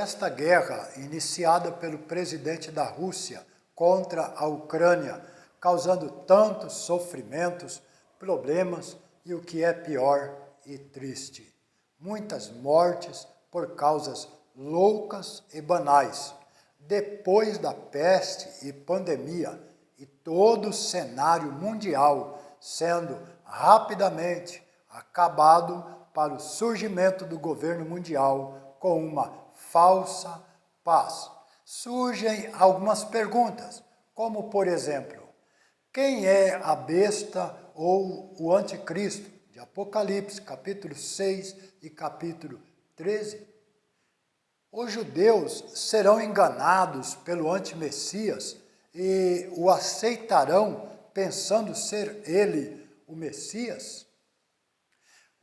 Esta guerra, iniciada pelo presidente da Rússia contra a Ucrânia, causando tantos sofrimentos, problemas e o que é pior e triste, muitas mortes por causas loucas e banais. Depois da peste e pandemia e todo o cenário mundial sendo rapidamente acabado para o surgimento do governo mundial com uma falsa paz. Surgem algumas perguntas, como por exemplo, quem é a besta ou o anticristo de Apocalipse, capítulo 6 e capítulo 13? Os judeus serão enganados pelo antimessias e o aceitarão pensando ser ele o Messias?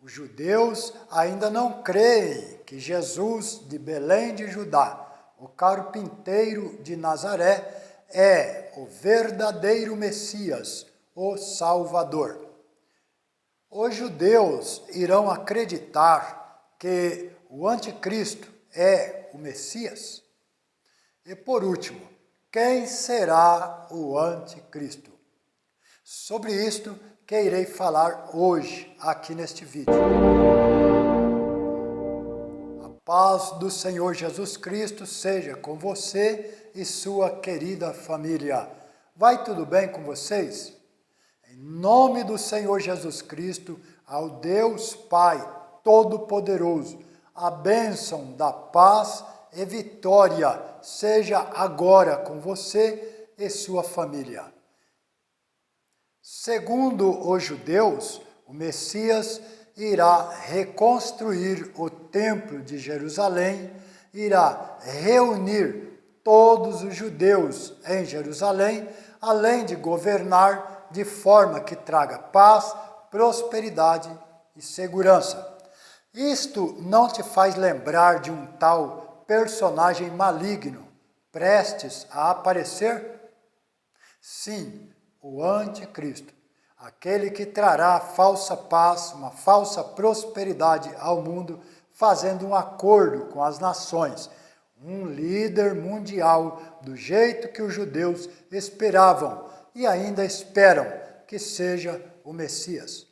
Os judeus ainda não creem que Jesus de Belém de Judá, o carpinteiro de Nazaré, é o verdadeiro Messias, o Salvador. Os judeus irão acreditar que o anticristo é o Messias? E por último, quem será o anticristo? Sobre isto que irei falar hoje aqui neste vídeo. A paz do Senhor Jesus Cristo seja com você e sua querida família. Vai tudo bem com vocês? Em nome do Senhor Jesus Cristo, ao Deus Pai Todo-Poderoso, a bênção da paz e vitória seja agora com você e sua família. Segundo os judeus, o Messias irá reconstruir o templo de Jerusalém, irá reunir todos os judeus em Jerusalém, além de governar de forma que traga paz, prosperidade e segurança. Isto não te faz lembrar de um tal personagem maligno, prestes a aparecer? Sim, o anticristo, aquele que trará falsa paz, uma falsa prosperidade ao mundo, fazendo um acordo com as nações, um líder mundial do jeito que os judeus esperavam e ainda esperam que seja o Messias.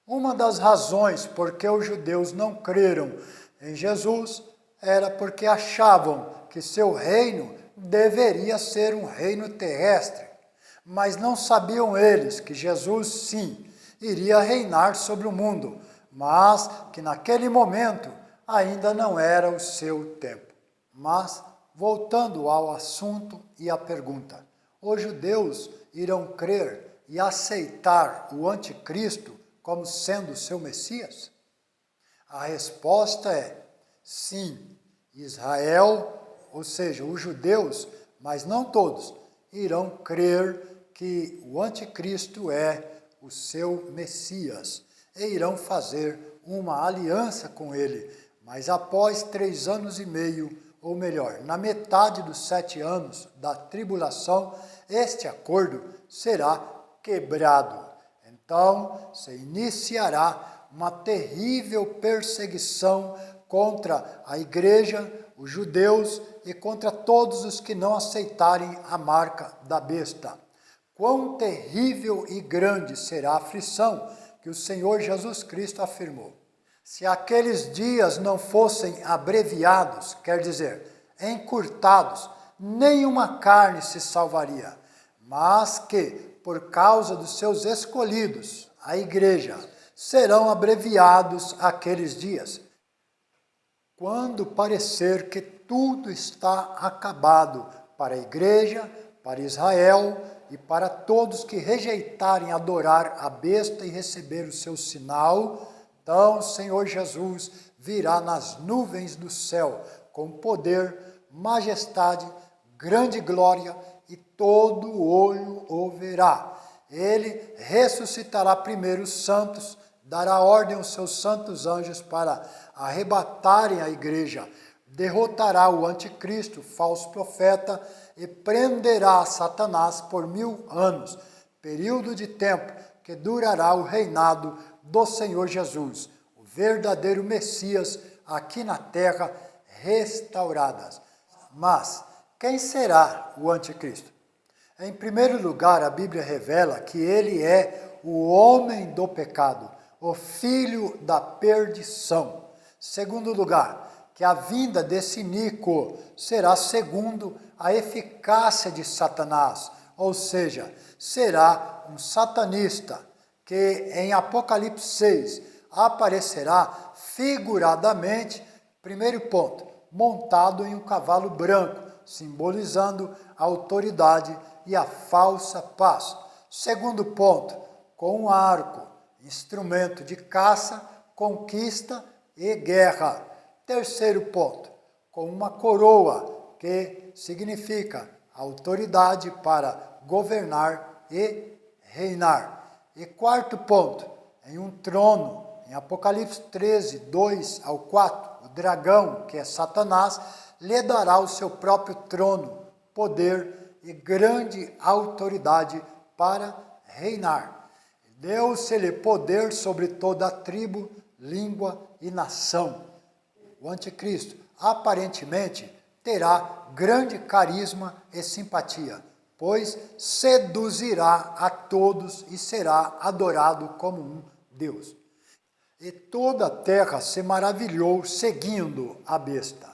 Uma das razões por que os judeus não creram em Jesus era porque achavam que seu reino deveria ser um reino terrestre, mas não sabiam eles que Jesus, sim, iria reinar sobre o mundo, mas que naquele momento ainda não era o seu tempo. Mas, voltando ao assunto e à pergunta, os judeus irão crer e aceitar o anticristo como sendo seu Messias? A resposta é sim. Israel, ou seja, os judeus, mas não todos, irão crer que o anticristo é o seu Messias e irão fazer uma aliança com ele. Mas após 3 anos e meio, ou melhor, na metade dos 7 anos da tribulação, este acordo será quebrado. Então, se iniciará uma terrível perseguição contra a igreja, os judeus e contra todos os que não aceitarem a marca da besta. Quão terrível e grande será a aflição que o Senhor Jesus Cristo afirmou. Se aqueles dias não fossem abreviados, quer dizer, encurtados, nenhuma carne se salvaria, mas que, por causa dos seus escolhidos, a igreja, serão abreviados aqueles dias. Quando parecer que tudo está acabado para a igreja, para Israel e para todos que rejeitarem adorar a besta e receber o seu sinal, então o Senhor Jesus virá nas nuvens do céu com poder, majestade, grande glória e todo olho o verá. Ele ressuscitará primeiro os santos, dará ordem aos seus santos anjos para arrebatarem a igreja, derrotará o anticristo, falso profeta, e prenderá Satanás por 1000 anos, período de tempo que durará o reinado do Senhor Jesus, o verdadeiro Messias aqui na terra, restauradas. Mas quem será o anticristo? Em primeiro lugar, a Bíblia revela que ele é o homem do pecado, o filho da perdição. Segundo lugar, que a vinda desse iníquo será segundo a eficácia de Satanás, ou seja, será um satanista que em Apocalipse 6 aparecerá figuradamente, primeiro ponto, montado em um cavalo branco, simbolizando a autoridade e a falsa paz. Segundo ponto, com um arco, instrumento de caça, conquista e guerra. Terceiro ponto, com uma coroa, que significa autoridade para governar e reinar. E quarto ponto, em um trono, em Apocalipse 13, 2 ao 4, o dragão, que é Satanás, lhe dará o seu próprio trono, poder e grande autoridade para reinar. Deu-se-lhe poder sobre toda a tribo, língua e nação. O anticristo aparentemente terá grande carisma e simpatia, pois seduzirá a todos e será adorado como um Deus. E toda a terra se maravilhou seguindo a besta.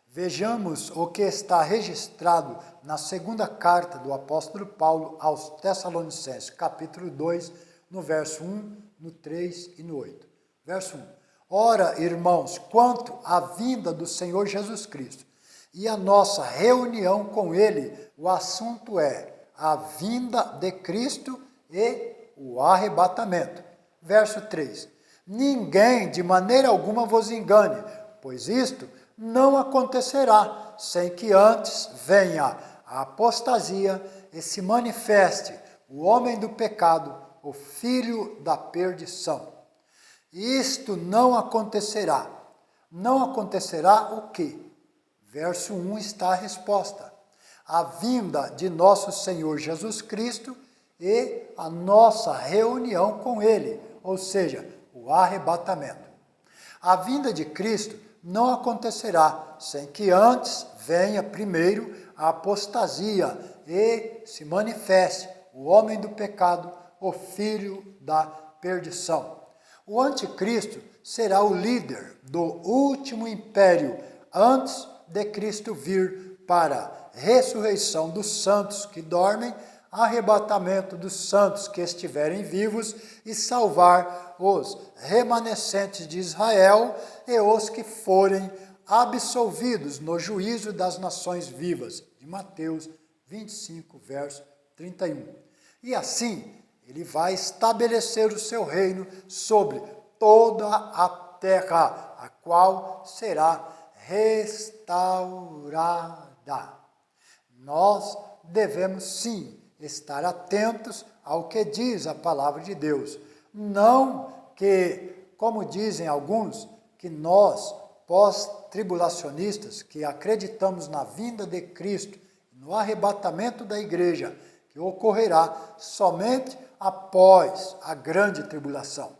Vejamos o que está registrado na segunda carta do apóstolo Paulo aos Tessalonicenses, capítulo 2, no verso 1, no 3 e no 8. Verso 1. Ora, irmãos, quanto à vinda do Senhor Jesus Cristo e a nossa reunião com Ele, o assunto é a vinda de Cristo e o arrebatamento. Verso 3. Ninguém de maneira alguma vos engane, pois isto não acontecerá sem que antes venha a apostasia e se manifeste o homem do pecado, o filho da perdição. Isto não acontecerá. Não acontecerá o quê? Verso 1 está a resposta. A vinda de nosso Senhor Jesus Cristo e a nossa reunião com Ele, ou seja, o arrebatamento. A vinda de Cristo não acontecerá sem que antes venha primeiro a apostasia e se manifeste o homem do pecado, o filho da perdição. O anticristo será o líder do último império antes de Cristo vir para ressurreição dos santos que dormem, arrebatamento dos santos que estiverem vivos e salvar os remanescentes de Israel e os que forem absolvidos no juízo das nações vivas, de Mateus 25, verso 31. E assim, ele vai estabelecer o seu reino sobre toda a terra, a qual será restaurada. Nós devemos sim estar atentos ao que diz a palavra de Deus. Não que, como dizem alguns, que nós, pós-tribulacionistas, que acreditamos na vinda de Cristo, no arrebatamento da igreja, que ocorrerá somente após a grande tribulação.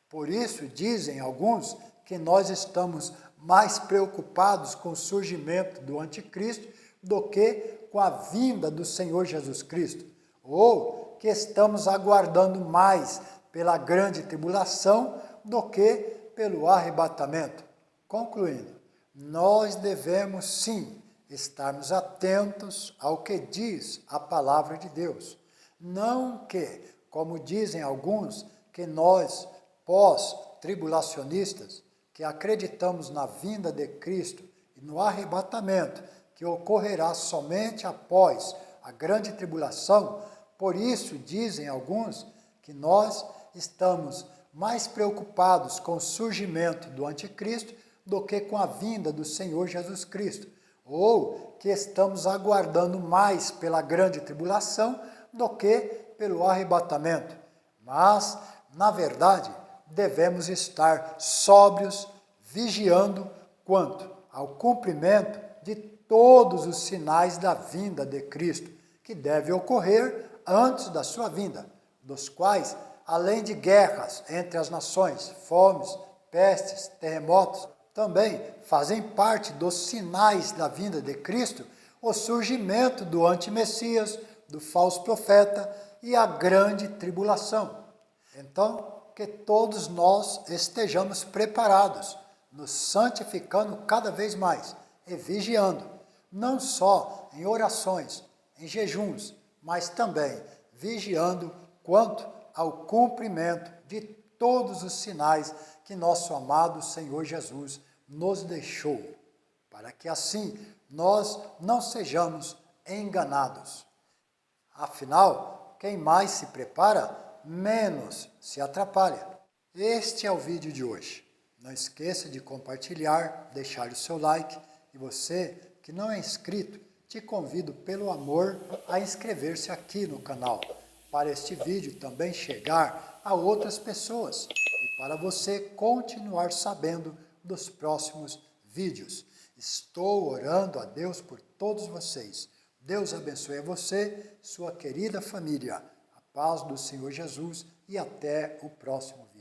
Por isso, dizem alguns que nós estamos mais preocupados com o surgimento do anticristo do que com a vinda do Senhor Jesus Cristo, ou que estamos aguardando mais pela grande tribulação do que pelo arrebatamento. Concluindo, nós devemos sim estarmos atentos ao que diz a palavra de Deus. Não que, como dizem alguns, que nós, pós-tribulacionistas, que acreditamos na vinda de Cristo e no arrebatamento, que ocorrerá somente após a grande tribulação, por isso dizem alguns que nós estamos mais preocupados com o surgimento do anticristo do que com a vinda do Senhor Jesus Cristo, ou que estamos aguardando mais pela grande tribulação do que pelo arrebatamento. Mas, na verdade, devemos estar sóbrios, vigiando quanto ao cumprimento de todos os sinais da vinda de Cristo, que deve ocorrer antes da sua vinda, dos quais, além de guerras entre as nações, fomes, pestes, terremotos, também fazem parte dos sinais da vinda de Cristo o surgimento do antimessias, do falso profeta e a grande tribulação. Então, que todos nós estejamos preparados, nos santificando cada vez mais e vigiando, não só em orações, em jejuns, mas também vigiando quanto ao cumprimento de todos os sinais que nosso amado Senhor Jesus nos deixou, para que assim nós não sejamos enganados. Afinal, quem mais se prepara, menos se atrapalha. Este é o vídeo de hoje. Não esqueça de compartilhar, deixar o seu like, e você que não é inscrito, te convido pelo amor a inscrever-se aqui no canal, para este vídeo também chegar a outras pessoas e para você continuar sabendo dos próximos vídeos. Estou orando a Deus por todos vocês. Deus abençoe a você, sua querida família. A paz do Senhor Jesus e até o próximo vídeo.